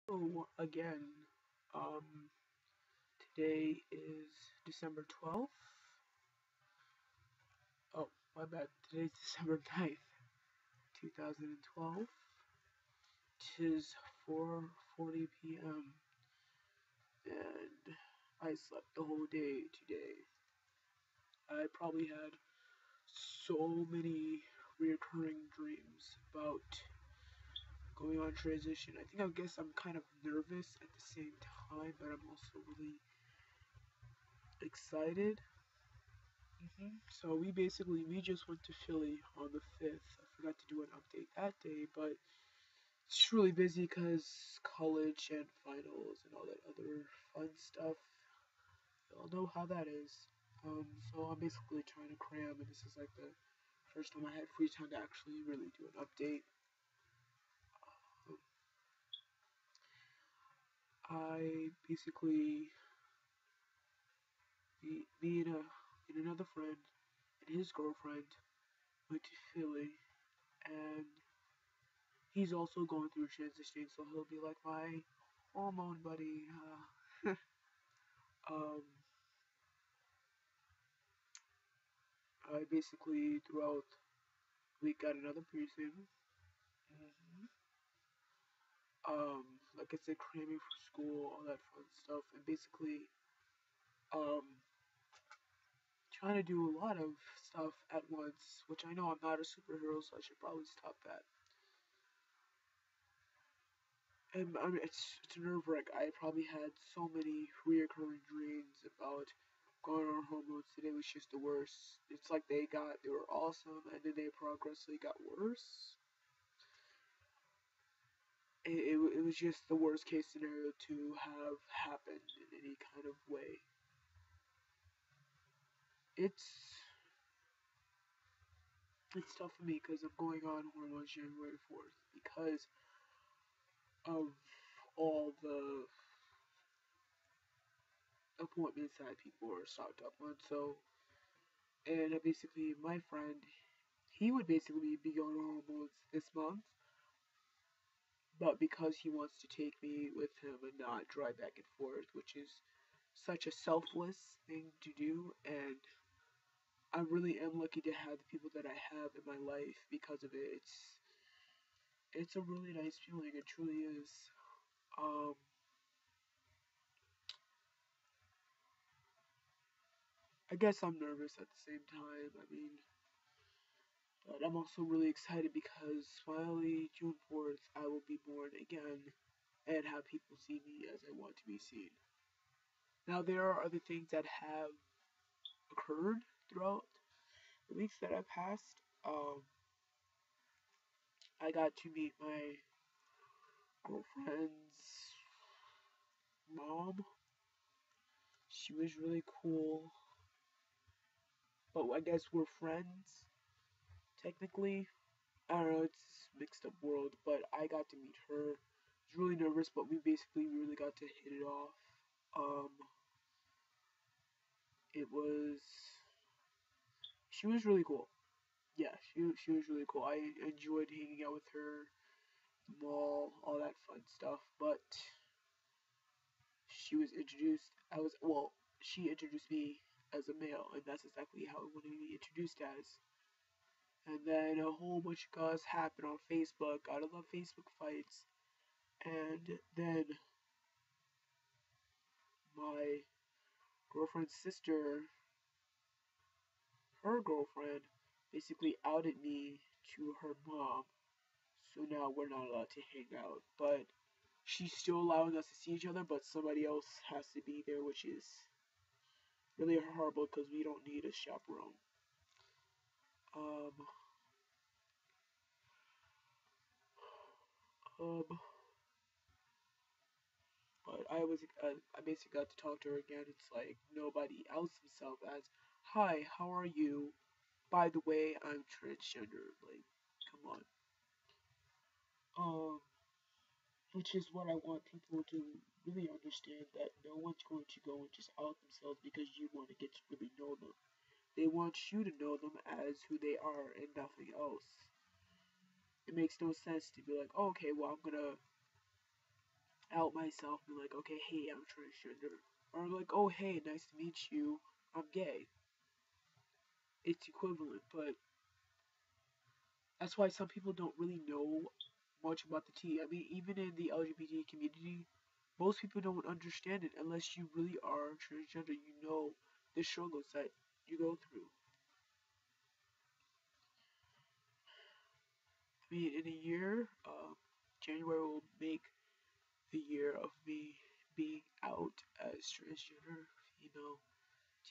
So again, um, today is December 12th. Oh, my bad. Today's December 9th, 2012. Tis 4:40 p.m. and I slept the whole day today. I probably had so many reoccurring dreams about going on transition. I guess I'm kind of nervous at the same time, but I'm also really excited. So we just went to Philly on the 5th. I forgot to do an update that day, but it's really busy because college and finals and all that other fun stuff. You all know how that is. So I'm basically trying to cram, and this is like the first time I had free time to actually really do an update. Um, I basically me and another friend and his girlfriend went to Philly, and he's also going through transitioning, so he'll be like my hormone buddy. Um, I basically throughout the week got another piercing. hmm like I said, cramming for school, all that fun stuff, and basically, um, trying to do a lot of stuff at once, which I know I'm not a superhero, so I should probably stop that. And I mean, it's nerve wracking. I probably had so many reoccurring dreams about going on hormones. Today was just the worst. It's like they were awesome, and then they progressively got worse. It was just the worst case scenario to have happened in any kind of way. It's it's tough for me because I'm going on hormones January 4th because of all the appointments that people are stocked up on. So, and basically, my friend, he would basically be going on hormones this month, but because he wants to take me with him and not drive back and forth, which is such a selfless thing to do, and I really am lucky to have the people that I have in my life because of it. It's a really nice feeling. It truly is. Um, I guess I'm nervous at the same time. I mean, but I'm also really excited because finally, June 4th, I will be born again and have people see me as I want to be seen. Now, there are other things that have occurred throughout the weeks that have passed. I got to meet my girlfriend's mom. She was really cool, but I guess we're friends technically. I don't know, it's a mixed up world, but I got to meet her. I was really nervous, but we basically really got to hit it off. Um, it was she was really cool. Yeah, she was really cool. I enjoyed hanging out with her, the mall, all that fun stuff. But she was introduced. She introduced me as a male, and that's exactly how I wanted to be introduced as. And then a whole bunch of cause happened on Facebook. I love Facebook fights. And then my girlfriend's sister, her girlfriend, basically outed me to her mom. So now we're not allowed to hang out. But she's still allowing us to see each other, but somebody else has to be there, which is really horrible because we don't need a chaperone. Um, um, but I basically got to talk to her again. It's like nobody outs themselves as, "Hi, how are you? By the way, I'm transgender." Like, come on. Um, which is what I want people to really understand, that no one's going to go and just out themselves because you want to get to really know them. They want you to know them as who they are and nothing else. It makes no sense to be like, oh, okay, well, out myself and be like, okay, hey, I'm transgender. Or like, oh, hey, nice to meet you, I'm gay. It's equivalent, but that's why some people don't really know much about the T. I mean, even in the LGBT community, most people don't understand it unless you really are transgender. You know the struggles that you go through. I mean, in a year, January will make the year of me being out as transgender, female,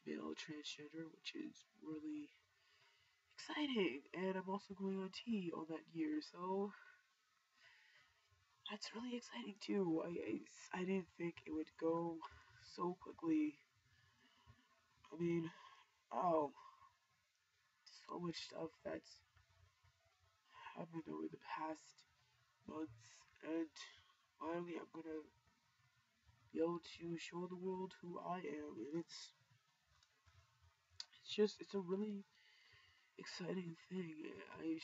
female transgender, which is really exciting. And I'm also going on T on that year, so that's really exciting too. I didn't think it would go so quickly. I mean, oh, so much stuff that's happened over the past months, and finally I'm gonna be able to show the world who I am, and it's a really exciting thing. There's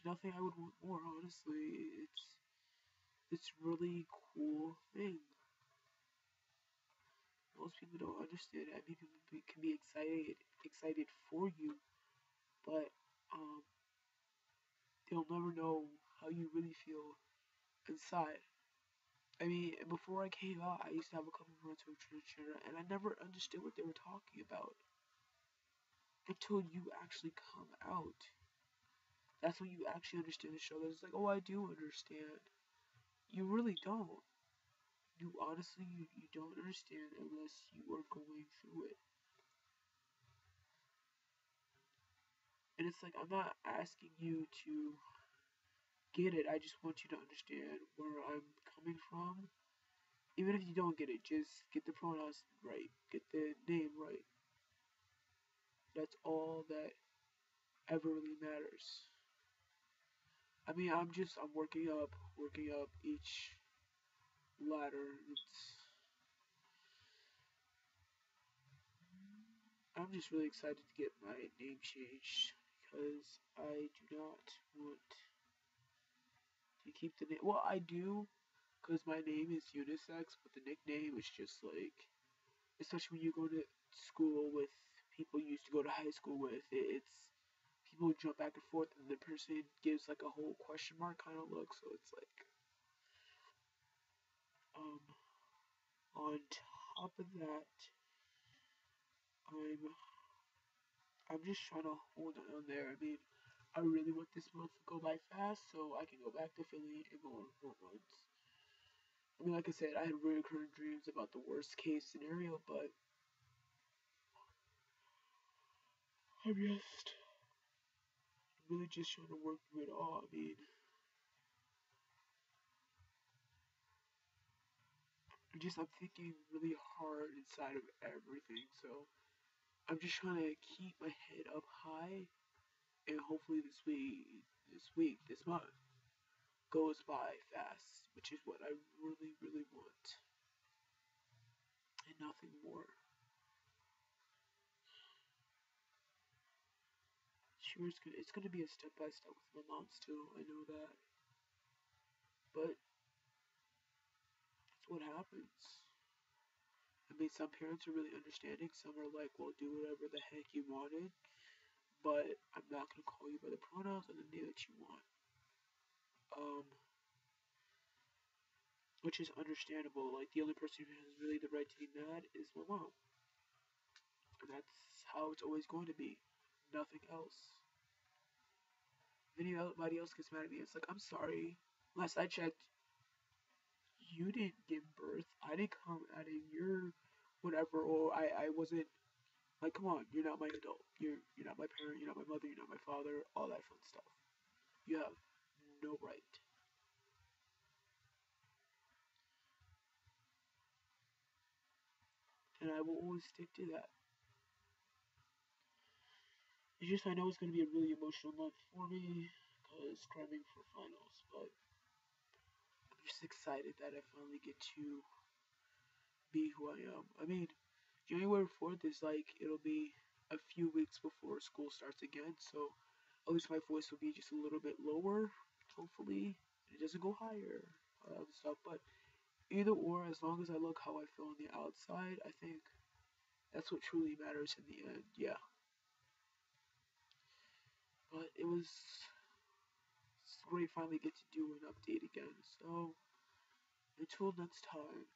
nothing I would want more, honestly. It's really cool thing. Most people don't understand it. I mean, people can be excited for you, but um, they'll never know how you really feel inside. I mean, before I came out, I used to have a couple friends who were transgender, and I never understood what they were talking about until you actually come out. That's when you actually understand the struggle. It's like, oh, I do understand. You really don't. You honestly, you don't understand unless you are going through it. And it's like, I'm not asking you to get it. I just want you to understand where I'm coming from. Even if you don't get it, just get the pronouns right, get the name right. That's all that ever really matters. I mean, I'm working up each ladder. I'm just really excited to get my name changed because I do not want to keep the name. Well, I do because my name is unisex, but the nickname is just like, especially when you go to school with people you used to go to high school with, it's people jump back and forth, and the person gives like a whole question mark kind of look. So it's like, um, on top of that, I'm I'm just trying to hold on there. I mean, I really want this month to go by fast so I can go back to Philly and go on runs. I mean, like I said, I had recurring dreams about the worst case scenario, but I'm just really just trying to work through it all. I mean, I'm thinking really hard inside of everything. So I'm just trying to keep my head up high, and hopefully this month goes by fast, which is what I really, really want, and nothing more. Sure, it's gonna be a step by step with my mom still. I know that, but that's what happens. I mean, some parents are really understanding. Some are like, "Well, do whatever the heck you wanted," but I'm not gonna call you by the pronouns or the name that you want. Um, which is understandable. Like the only person who has really the right to be mad is my mom, and that's how it's always going to be. Nothing else. If anybody else gets mad at me, it's like, I'm sorry. Last I checked, you didn't give birth. I didn't come out of your whatever, or I wasn't like, come on, you're not my adult. You're not my parent. You're not my mother. You're not my father. All that fun stuff. You have no right. And I will always stick to that. It's just I know it's going to be a really emotional month for me because cramming for finals, but I'm just excited that I finally get to be who I am. I mean, January 4th is like, it'll be a few weeks before school starts again, so at least my voice will be just a little bit lower, hopefully, It doesn't go higher, all that other stuff. But either or, as long as I look how I feel on the outside, I think that's what truly matters in the end. Yeah. But it was great finally get to do an update again. So until next time.